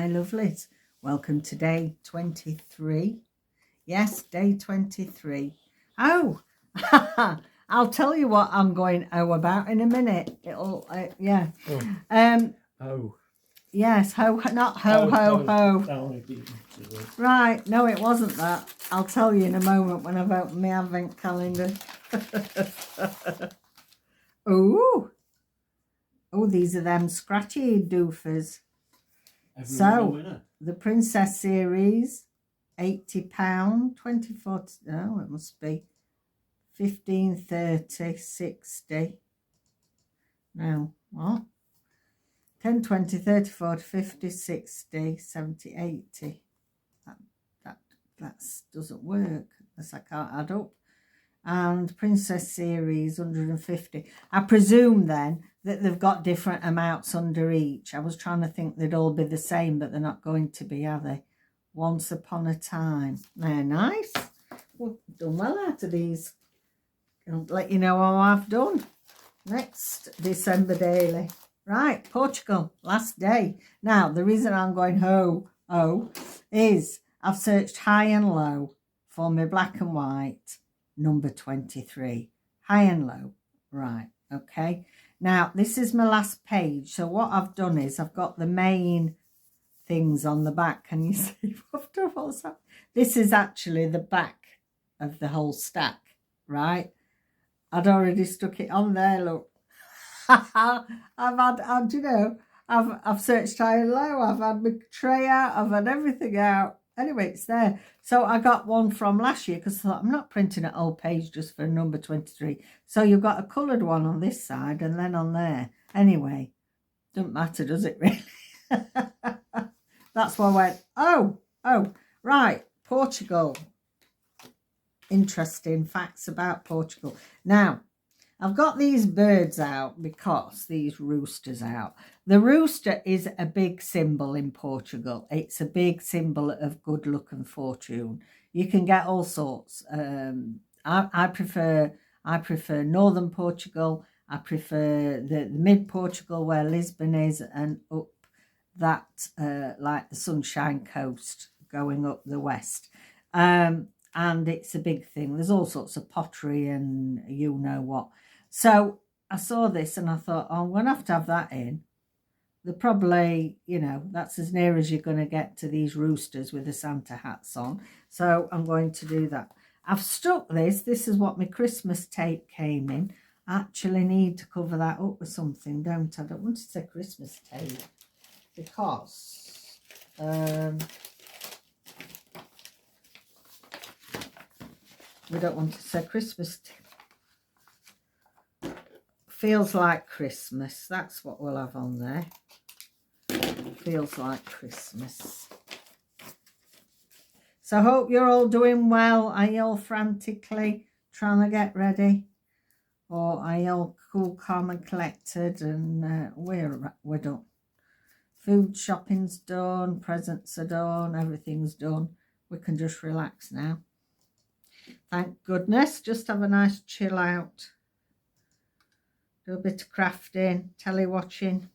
my lovelies. Welcome to day 23. Yes, day 23. Oh, I'll tell you what I'm going about in a minute. It'll, yeah. Oh. Yes, not ho. Right, no, it wasn't that. I'll tell you in a moment when I've opened my advent calendar. Oh, these are them scratchy doofers. So, the Princess series, £80, 24, oh, it must be 15, 30, 60. No, what? 10, 20, 30, 40, 50, 60, 70, 80. That doesn't work unless I can't add up. And Princess series, 150. I presume then that they've got different amounts under each. I was trying to think they'd all be the same, but they're not going to be, are they? Once Upon a Time. They're nice. We've done well out of these. I'll let you know how I've done. Next December daily. Right, Portugal, last day. Now, the reason I'm going is I've searched high and low for my black and white number 23. High and low. Right, okay. Now, this is my last page. So what I've done is I've got the main things on the back. Can you see what's that? This is actually the back of the whole stack, right? I'd already stuck it on there, look. I've searched high and low, I've had my tray out, I've had everything out. Anyway, it's there. So I got one from last year because I thought I'm not printing an old page just for number 23. So you've got a coloured one on this side and then on there. Anyway, doesn't matter, does it really? That's why I went, oh, right, Portugal. Interesting facts about Portugal. Now, I've got these birds out because these roosters out. The rooster is a big symbol in Portugal. It's a big symbol of good luck and fortune. You can get all sorts. I prefer northern Portugal. I prefer the mid Portugal where Lisbon is and up that like the Sunshine Coast going up the west. And it's a big thing. There's all sorts of pottery and you know what. So I saw this and I thought, oh, I'm going to have that in. They're probably, that's as near as you're going to get to these roosters with the Santa hats on. So I'm going to do that. I've stuck this. This is what my Christmas tape came in. I actually need to cover that up with something, don't I? I don't want to say Christmas tape because... we don't want to say Christmas tape. Feels like Christmas. That's what we'll have on there. Feels like Christmas. So I hope you're all doing well. Are you all frantically trying to get ready? Or are you all cool, calm and collected? And we're done. Food shopping's done. Presents are done. Everything's done. We can just relax now. Thank goodness. Just have a nice chill out. Do a bit of crafting, telly watching.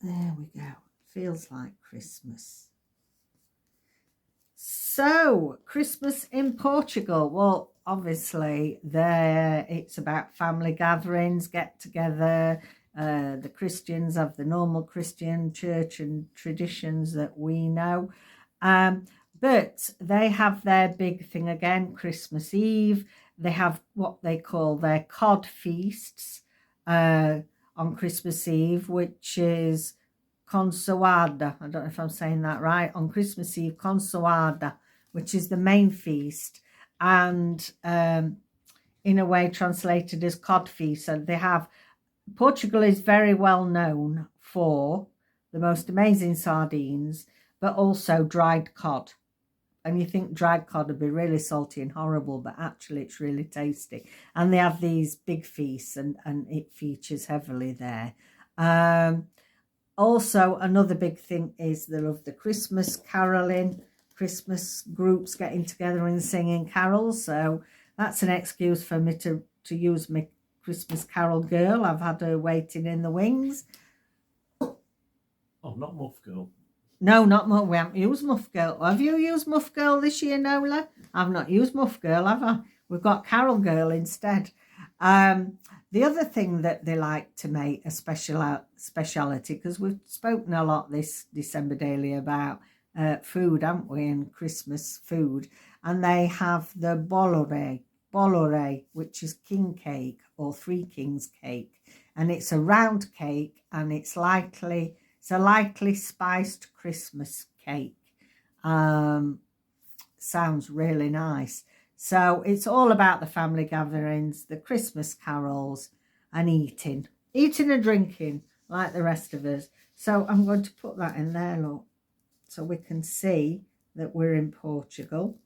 There we go. Feels like Christmas. So, Christmas in Portugal. Well, obviously, there it's about family gatherings, get together. The Christians have the normal Christian church and traditions that we know. But they have their big thing again, Christmas Eve. They have what they call their cod feasts on Christmas Eve, which is consoada. I don't know if I'm saying that right. On Christmas Eve, consoada, which is the main feast. And in a way translated as cod feast. So they have, Portugal is very well known for the most amazing sardines, but also dried cod. And you think dried cod would be really salty and horrible, but actually it's really tasty. And they have these big feasts and it features heavily there. Also, another big thing is they love the Christmas caroling, Christmas groups getting together and singing carols. So that's an excuse for me to use my Christmas carol girl. I've had her waiting in the wings. Oh, not Muff Girl. No, not Muff. We haven't used Muff Girl. Have you used Muff Girl this year, Nola? I've not used Muff Girl, have I? We've got Carol Girl instead. The other thing that they like to make a speciality, because we've spoken a lot this December daily about food, haven't we, and Christmas food, and they have the bolore, which is king cake or three kings cake, and it's a round cake, and it's a lightly spiced Christmas cake. Sounds really nice. So it's all about the family gatherings, the Christmas carols, and eating and drinking like the rest of us. So I'm going to put that in there, look, so we can see that we're in Portugal.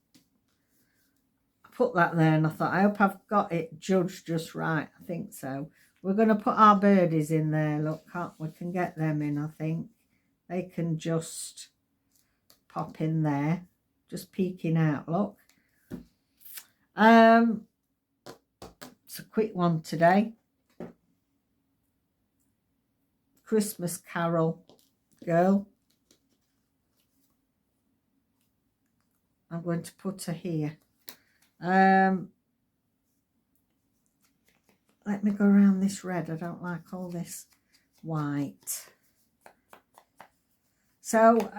I put that there and I thought, I hope I've got it judged just right. I think so. We're going to put our birdies in there, look, we can get them in, I think. They can just pop in there, just peeking out, look. It's a quick one today. Christmas Carol girl. I'm going to put her here. Let me go around this red. I don't like all this white. So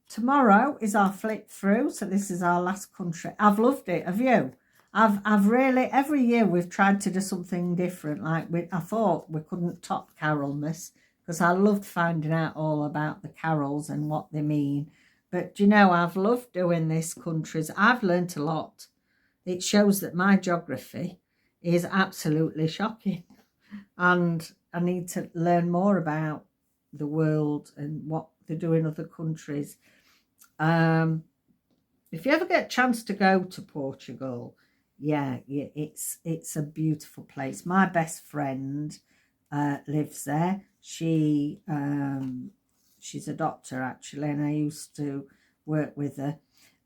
tomorrow is our flip through. So this is our last country. I've loved it. Have you? I've really, every year we've tried to do something different. Like I thought we couldn't top Carolmas, because I loved finding out all about the carols and what they mean. But you know, I've loved doing this countries. I've learnt a lot. It shows that my geography is absolutely shocking, and I need to learn more about the world and what they do in other countries. If you ever get a chance to go to Portugal, yeah, it's a beautiful place. My best friend lives there. She's a doctor actually, and I used to work with her,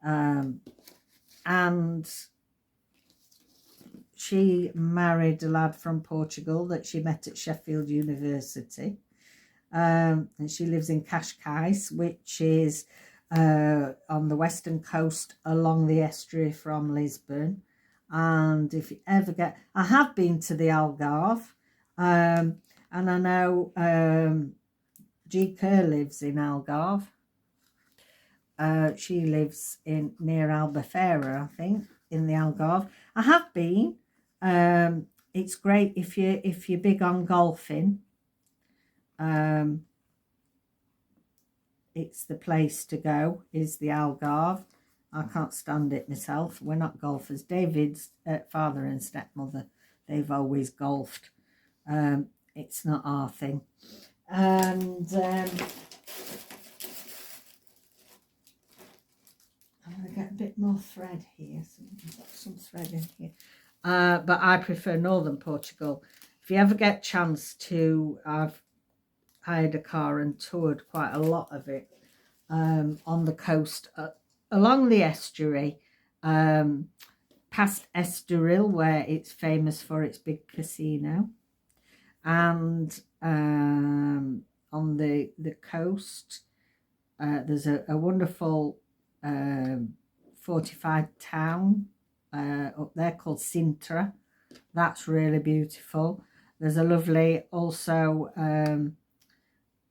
and she married a lad from Portugal that she met at Sheffield University, and she lives in Cascais, which is on the western coast along the estuary from Lisbon. And if you ever get, I have been to the Algarve, and I know G. Kerr lives in Algarve. She lives near Albufeira, I think, in the Algarve. I have been. It's great if you're big on golfing. It's the place to go, is the Algarve. I can't stand it myself. We're not golfers. David's father and stepmother, they've always golfed. It's not our thing. And I'm going to get a bit more thread here. So I've got some thread in here. But I prefer northern Portugal. If you ever get a chance to, I've hired a car and toured quite a lot of it on the coast, along the estuary, past Estoril, where it's famous for its big casino, and on the coast there's a wonderful fortified town up there called Sintra. That's really beautiful. There's a lovely also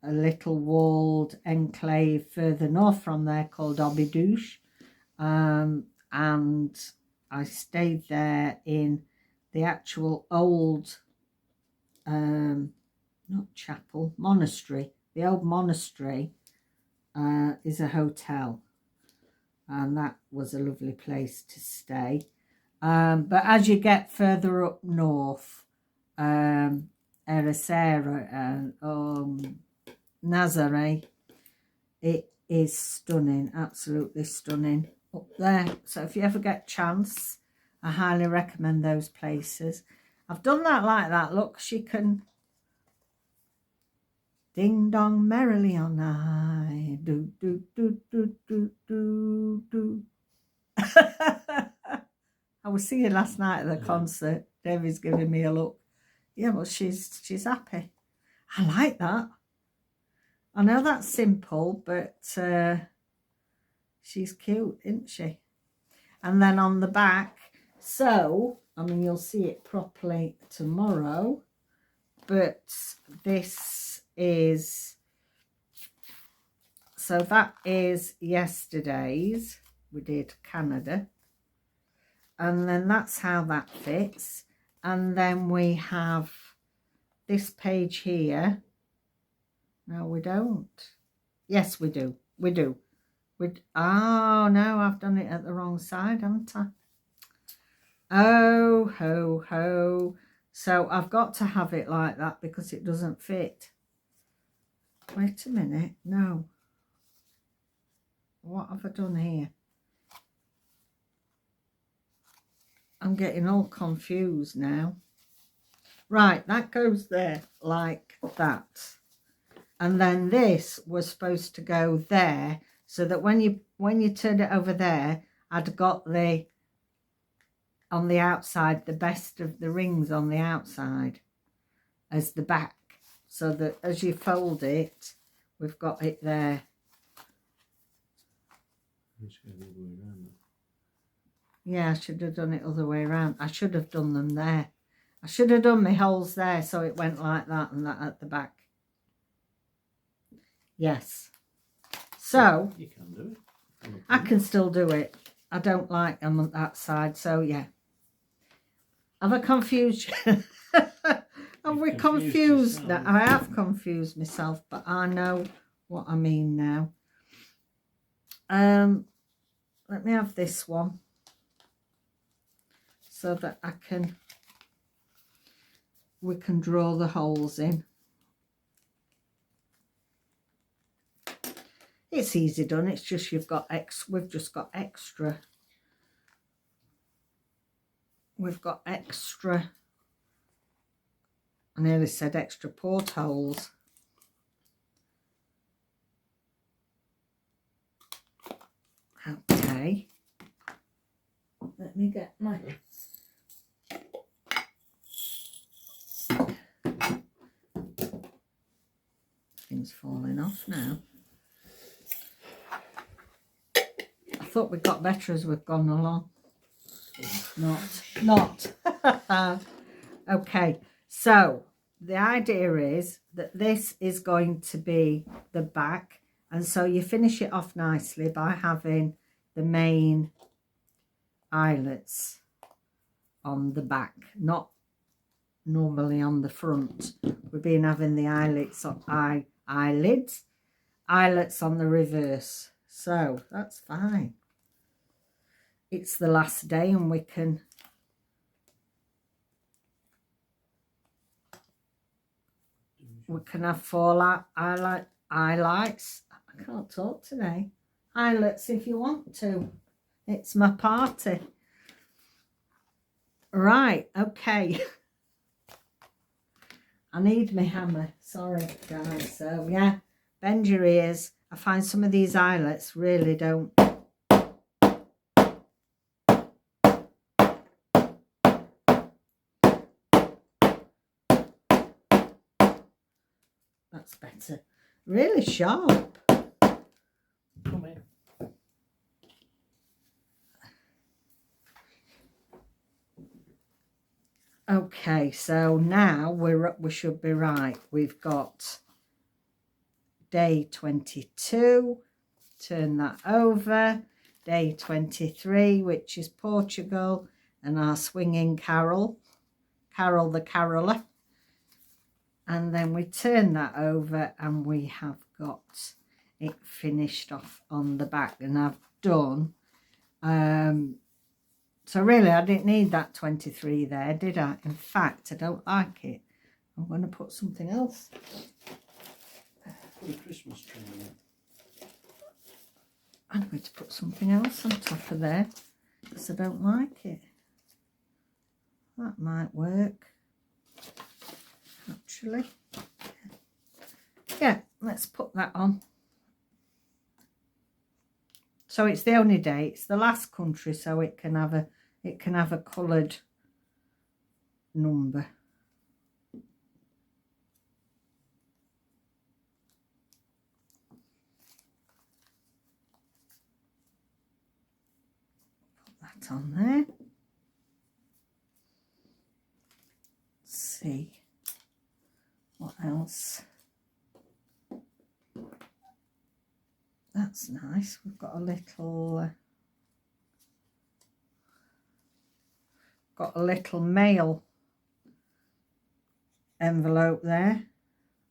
a little walled enclave further north from there called Óbidos, and I stayed there in the actual old not chapel, monastery. The old monastery is a hotel, and that was a lovely place to stay. But as you get further up north, Ericeira and Nazaré, it is stunning, absolutely stunning up there. So if you ever get a chance, I highly recommend those places. I've done that like that. Look, she can ding dong merrily on high, do do do do do do do. I was singing last night at the concert. David's giving me a look. Yeah, well, she's happy. I like that. I know that's simple, but she's cute, isn't she? And then on the back, so, I mean, you'll see it properly tomorrow, but this is, so that is yesterday's. We did Canada. And then that's how that fits. And then we have this page here. No, we don't. Yes, we do. We do. Oh, no, I've done it at the wrong side, haven't I? Oh, ho, ho. So I've got to have it like that because it doesn't fit. Wait a minute. No. What have I done here? I'm getting all confused now. Right, that goes there like that. And then this was supposed to go there so that when you turned it over there, I'd got the, on the outside, the best of the rings on the outside as the back. So that as you fold it, we've got it there. Yeah, I should have done it other way around. I should have done them there. I should have done my holes there so it went like that and that at the back. Yes. So, you can do it. I can still do it. I don't like them on that side, so yeah. Have I confused you? Have we confused? No, I have confused myself, but I know what I mean now. Let me have this one so that we can draw the holes in. It's easy done. It's just we've just got extra. We've got extra. I nearly said extra portholes. Okay. Let me get my... Things falling off now. I thought we got better as we've gone along. Not. Okay, so the idea is that this is going to be the back, and so you finish it off nicely by having the main eyelets on the back, not normally on the front. We've been having the eyelets on eyelets on the reverse, so that's fine. It's the last day and we can have fallout highlights. I can't talk today. Eyelets if you want to. It's my party. Right, okay. I need my hammer. Sorry, guys. So, yeah, bend your ears. I find some of these eyelets really don't. That's better. Really sharp. Come in. Okay, so now we should be right. We've got day 22. Turn that over. Day 23, which is Portugal, and our swinging Carol the caroller. And then we turn that over and we have got it finished off on the back. And I've done, so really I didn't need that 23 there, did I? In fact, I don't like it. I'm going to put something else. Put a Christmas tree in. I'm going to put something else on top of there because I don't like it. That might work. Actually, yeah, let's put that on. So it's the only day, it's the last country, so it can have a coloured number. that on there. Let's see what else. That's nice. We've got a little mail envelope there.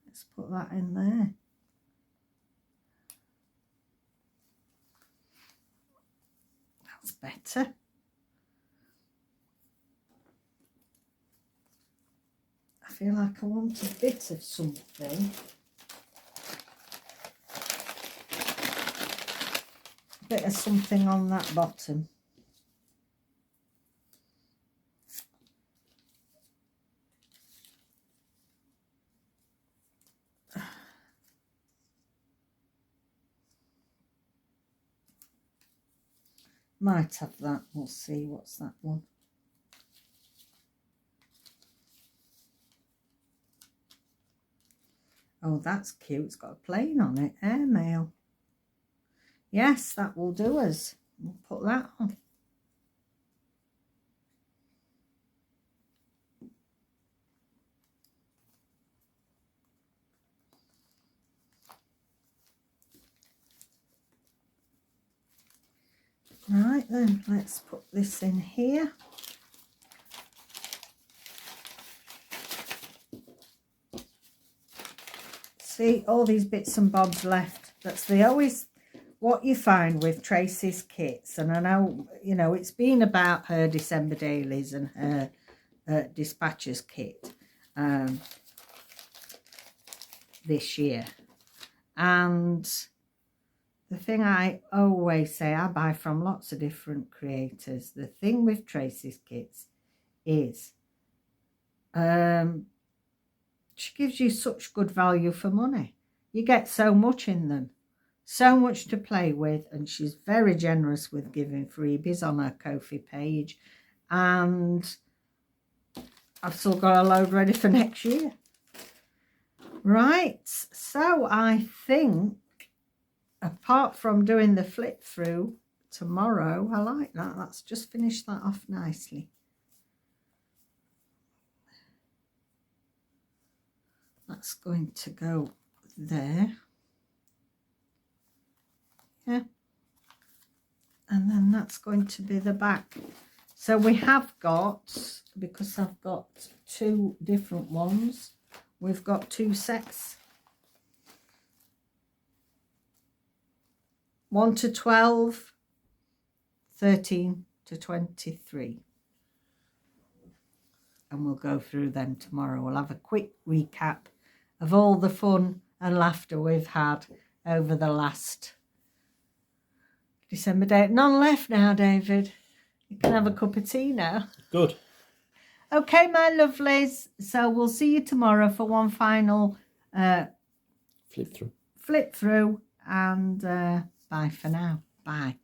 Let's put that in there. That's better. I feel like I want a bit of something. A bit of something on that bottom. Might have that. We'll see. What's that one? Oh, that's cute. It's got a plane on it. Airmail. Yes, that will do us. We'll put that on. Right then, let's put this in here. See, all these bits and bobs left. That's always what you find with Tracie's kits. And I know, you know, it's been about her December dailies and her dispatches kit this year. And the thing I always say, I buy from lots of different creators. The thing with Tracie's kits is she gives you such good value for money. You get so much in them, so much to play with, and she's very generous with giving freebies on her Ko-fi page. And I've still got a load ready for next year. Right, so I think, apart from doing the flip through tomorrow, I like that. Let's just finish that off nicely. That's going to go there. Yeah. And then that's going to be the back. So we have got, because I've got two different ones, we've got two sets. 1 to 12, 13 to 23. And we'll go through them tomorrow. We'll have a quick recap of all the fun and laughter we've had over the last December day. None left now, David. You can have a cup of tea now. Good. Okay, my lovelies. So we'll see you tomorrow for one final flip through. And bye for now. Bye.